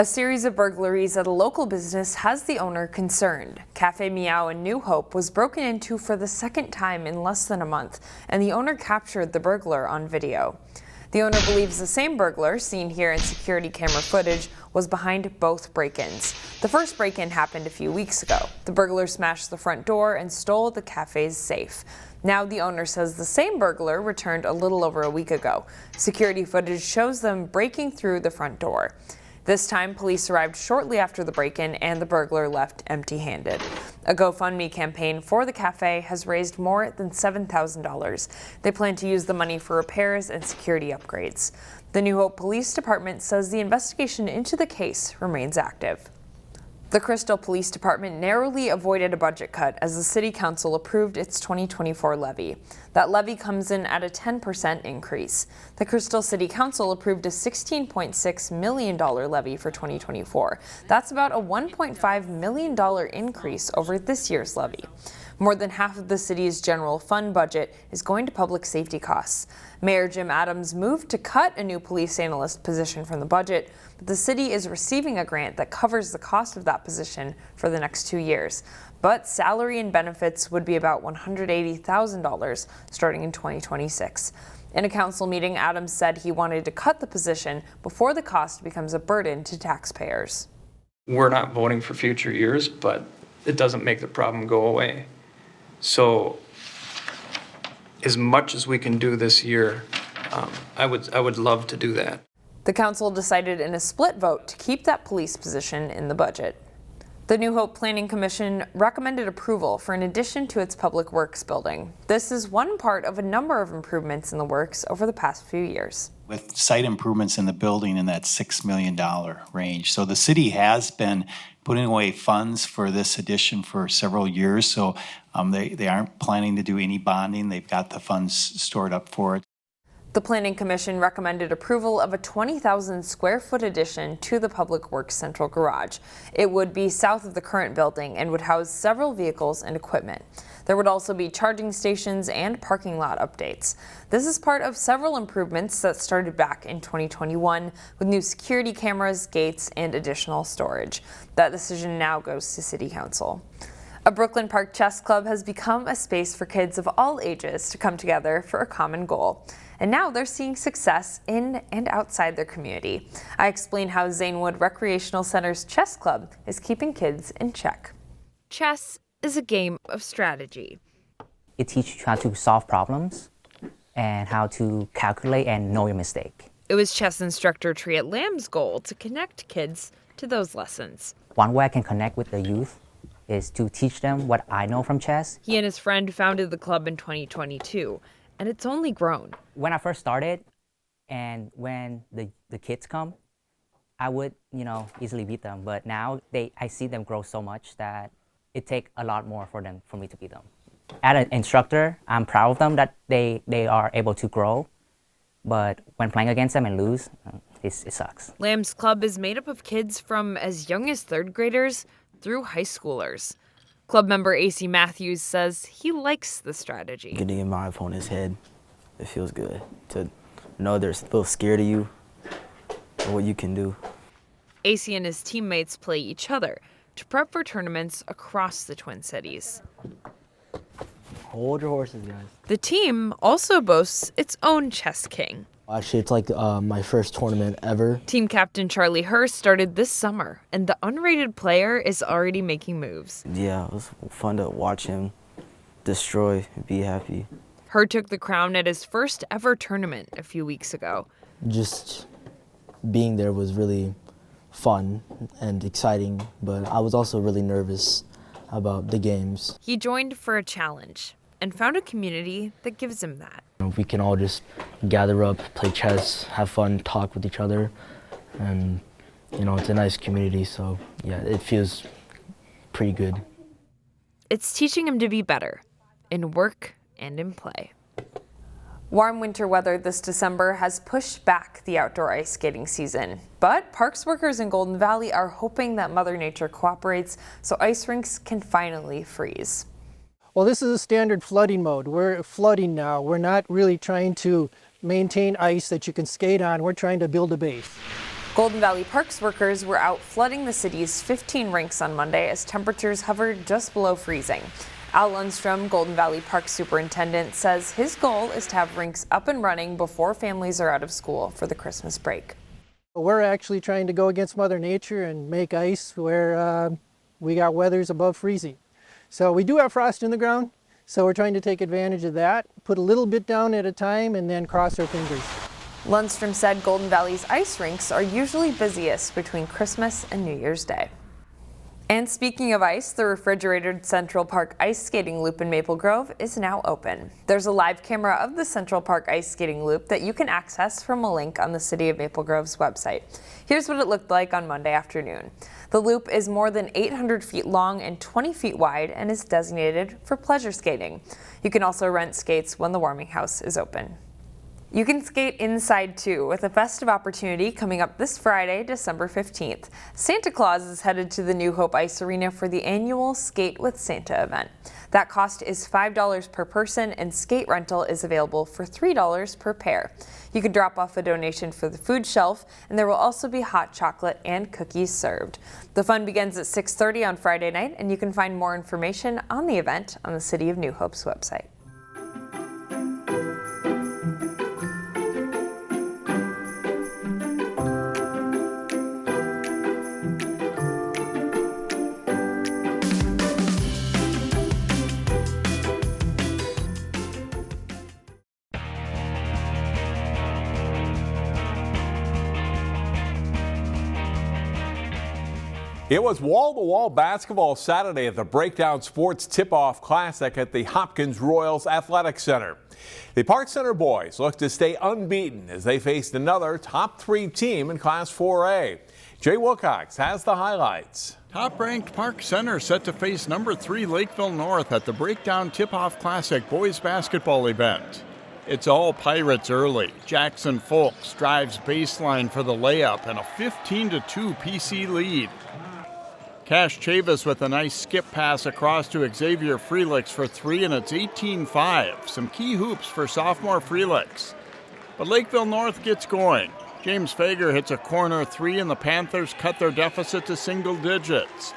A series of burglaries at a local business has the owner concerned. Cafe Meow in New Hope was broken into for the second time in less than a month, and the owner captured the burglar on video. The owner believes the same burglar, seen here in security camera footage, was behind both break-ins. The first break-in happened a few weeks ago. The burglar smashed the front door and stole the cafe's safe. Now the owner says the same burglar returned a little over a week ago. Security footage shows them breaking through the front door. This time, police arrived shortly after the break-in and the burglar left empty-handed. A GoFundMe campaign for the cafe has raised more than $7,000. They plan to use the money for repairs and security upgrades. The New Hope Police Department says the investigation into the case remains active. The Crystal Police Department narrowly avoided a budget cut as the City Council approved its 2024 levy. That levy comes in at a 10% increase. The Crystal City Council approved a $16.6 million levy for 2024. That's about a $1.5 million increase over this year's levy. More than half of the city's general fund budget is going to public safety costs. Mayor Jim Adams moved to cut a new police analyst position from the budget, but the city is receiving a grant that covers the cost of that position for the next 2 years. But salary and benefits would be about $180,000 starting in 2026. In a council meeting, Adams said he wanted to cut the position before the cost becomes a burden to taxpayers. We're not voting for future years, but it doesn't make the problem go away. So as much as we can do this year, I would love to do that. The council decided in a split vote to keep that police position in the budget. The New Hope Planning Commission recommended approval for an addition to its Public Works building. This is one part of a number of improvements in the works over the past few years. With site improvements in the building in that $6 million range. So the city has been putting away funds for this addition for several years. So they aren't planning to do any bonding. They've got the funds stored up for it. The Planning Commission recommended approval of a 20,000 square foot addition to the Public Works Central Garage. It would be south of the current building and would house several vehicles and equipment. There would also be charging stations and parking lot updates. This is part of several improvements that started back in 2021 with new security cameras, gates, and additional storage. That decision now goes to City Council. A Brooklyn Park Chess Club has become a space for kids of all ages to come together for a common goal. And now they're seeing success in and outside their community. I explain how Zanewood Recreational Center's chess club is keeping kids in check. Chess is a game of strategy. It teaches you how to solve problems and how to calculate and know your mistake. It was chess instructor Triet Lamb's goal to connect kids to those lessons. One way I can connect with the youth is to teach them what I know from chess. He and his friend founded the club in 2022, and it's only grown. When I first started, and when the kids come, I would, easily beat them. But now I see them grow so much that it takes a lot more for me to beat them. As an instructor, I'm proud of them that they are able to grow. But when playing against them and lose, it sucks. Lamb's club is made up of kids from as young as third graders through high schoolers. Club member AC Matthews says he likes the strategy. Getting in my opponent's head, it feels good to know they're a little scared of you or what you can do. AC and his teammates play each other to prep for tournaments across the Twin Cities. Hold your horses, guys. The team also boasts its own chess king. Actually, it's like my first tournament ever. Team captain Charlie Hurst started this summer, and the unrated player is already making moves. Yeah, it was fun to watch him destroy and be happy. Hurst took the crown at his first ever tournament a few weeks ago. Just being there was really fun and exciting, but I was also really nervous about the games. He joined for a challenge and found a community that gives him that. We can all just gather up, play chess, have fun, talk with each other, and it's a nice community, so yeah, it feels pretty good. It's teaching him to be better in work and in play. Warm winter weather this December has pushed back the outdoor ice skating season, but parks workers in Golden Valley are hoping that Mother Nature cooperates so ice rinks can finally freeze. Well, this is a standard flooding mode. We're flooding now. We're not really trying to maintain ice that you can skate on. We're trying to build a base. Golden Valley Parks workers were out flooding the city's 15 rinks on Monday as temperatures hovered just below freezing. Al Lundstrom, Golden Valley Park Superintendent, says his goal is to have rinks up and running before families are out of school for the Christmas break. We're actually trying to go against Mother Nature and make ice where we got weathers above freezing. So we do have frost in the ground, so we're trying to take advantage of that, put a little bit down at a time, and then cross our fingers. Lundstrom said Golden Valley's ice rinks are usually busiest between Christmas and New Year's Day. And speaking of ice, the refrigerated Central Park ice skating loop in Maple Grove is now open. There's a live camera of the Central Park ice skating loop that you can access from a link on the City of Maple Grove's website. Here's what it looked like on Monday afternoon. The loop is more than 800 feet long and 20 feet wide and is designated for pleasure skating. You can also rent skates when the warming house is open. You can skate inside too, with a festive opportunity coming up this Friday, December 15th. Santa Claus is headed to the New Hope Ice Arena for the annual Skate with Santa event. That cost is $5 per person, and skate rental is available for $3 per pair. You can drop off a donation for the food shelf, and there will also be hot chocolate and cookies served. The fun begins at 6:30 on Friday night, and you can find more information on the event on the City of New Hope's website. It was wall-to-wall basketball Saturday at the Breakdown Sports Tip-Off Classic at the Hopkins Royals Athletic Center. The Park Center boys look to stay unbeaten as they faced another top 3 team in Class 4A. Jay Wilcox has the highlights. Top-ranked Park Center set to face number 3 Lakeville North at the Breakdown Tip-Off Classic boys basketball event. It's all Pirates early. Jackson Folks drives baseline for the layup and a 15-2 PC lead. Cash Chavis with a nice skip pass across to Xavier Freelix for 3, and it's 18-5. Some key hoops for sophomore Freelix. But Lakeville North gets going. James Fager hits a corner 3, and the Panthers cut their deficit to single digits.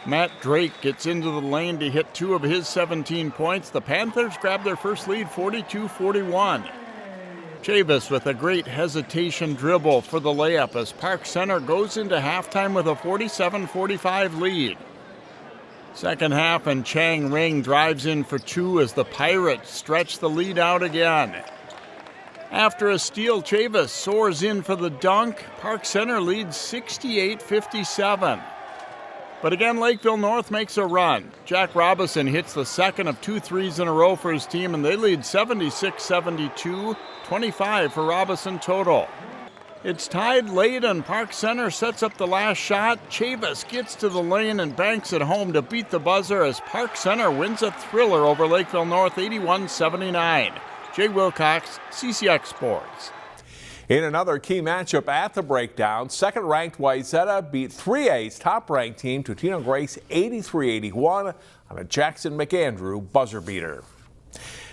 Matt Drake gets into the lane to hit 2 of his 17 points. The Panthers grab their first lead 42-41. Chavis with a great hesitation dribble for the layup as Park Center goes into halftime with a 47-45 lead. Second half, and Chang Ring drives in for 2 as the Pirates stretch the lead out again. After a steal, Chavis soars in for the dunk. Park Center leads 68-57. But again, Lakeville North makes a run. Jack Robinson hits the second of 2 threes in a row for his team, and they lead 76-72, 25 for Robinson total. It's tied late, and Park Center sets up the last shot. Chavis gets to the lane and banks it home to beat the buzzer as Park Center wins a thriller over Lakeville North 81-79. Jay Wilcox, CCX Sports. In another key matchup at the Breakdown, second-ranked Wayzata beat 3A's top-ranked team, Totino Grace, 83-81 on a Jackson McAndrew buzzer beater.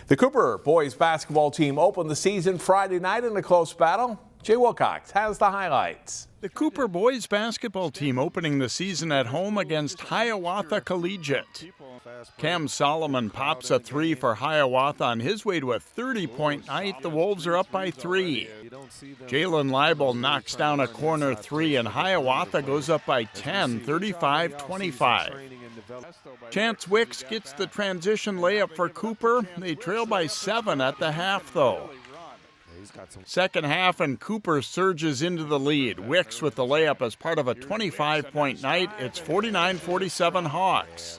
The Cooper boys basketball team opened the season Friday night in a close battle. Jay Wilcox has the highlights. The Cooper boys basketball team opening the season at home against Hiawatha Collegiate. Cam Solomon pops a 3 for Hiawatha on his way to a 30-point night. The Wolves are up by 3. Jalen Leibel knocks down a corner 3, and Hiawatha goes up by 10, 35-25. Chance Wicks gets the transition layup for Cooper. They trail by 7 at the half, though. Second half, and Cooper surges into the lead. Wicks with the layup as part of a 25-point night. It's 49-47 Hawks.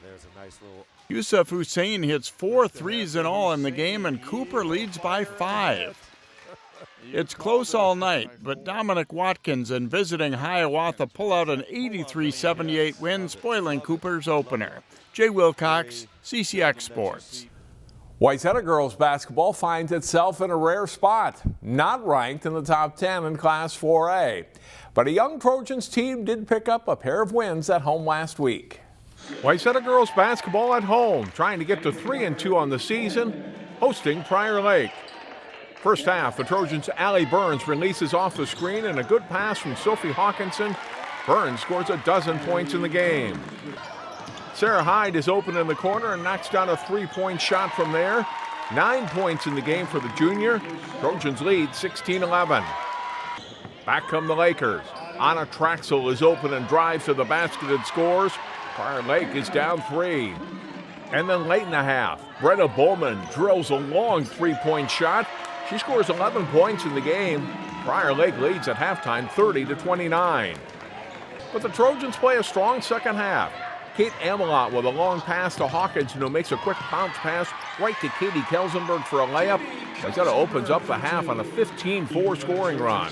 Yusuf Hussein hits 4 threes in all in the game, and Cooper leads by 5. It's close all night, but Dominic Watkins and visiting Hiawatha pull out an 83-78 win, spoiling Cooper's opener. Jay Wilcox, CCX Sports. Wayzata girls basketball finds itself in a rare spot, not ranked in the top 10 in Class 4A. But a young Trojans team did pick up a pair of wins at home last week. Wayzata girls basketball at home, trying to get to 3-2 on the season, hosting Prior Lake. First half, the Trojans' Allie Burns releases off the screen and a good pass from Sophie Hawkinson. Burns scores a dozen points in the game. Sarah Hyde is open in the corner and knocks down a three-point shot from there. 9 points in the game for the junior. Trojans lead 16-11. Back come the Lakers. Anna Traxel is open and drives to the basket and scores. Prior Lake is down 3. And then late in the half, Brenna Bowman drills a long three-point shot. She scores 11 points in the game. Prior Lake leads at halftime 30-29. But the Trojans play a strong second half. Kate Amelot with a long pass to Hawkinson, who makes a quick bounce pass right to Katie Kelsenberg for a layup. Wayzata opens up the half on a 15-4 scoring run.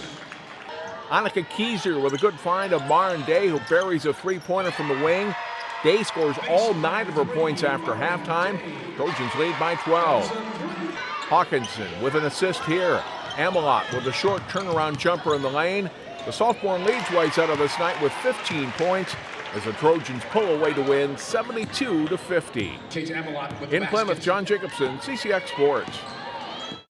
Annika Kieser with a good find of Maren Day, who buries a three-pointer from the wing. Day scores all 9 of her points after halftime. Trojans lead by 12. Hawkinson with an assist here. Amelot with a short turnaround jumper in the lane. The sophomore leads Wayzata this night with 15 points as the Trojans pull away to win 72-50. In Plymouth, John Jacobson, CCX Sports.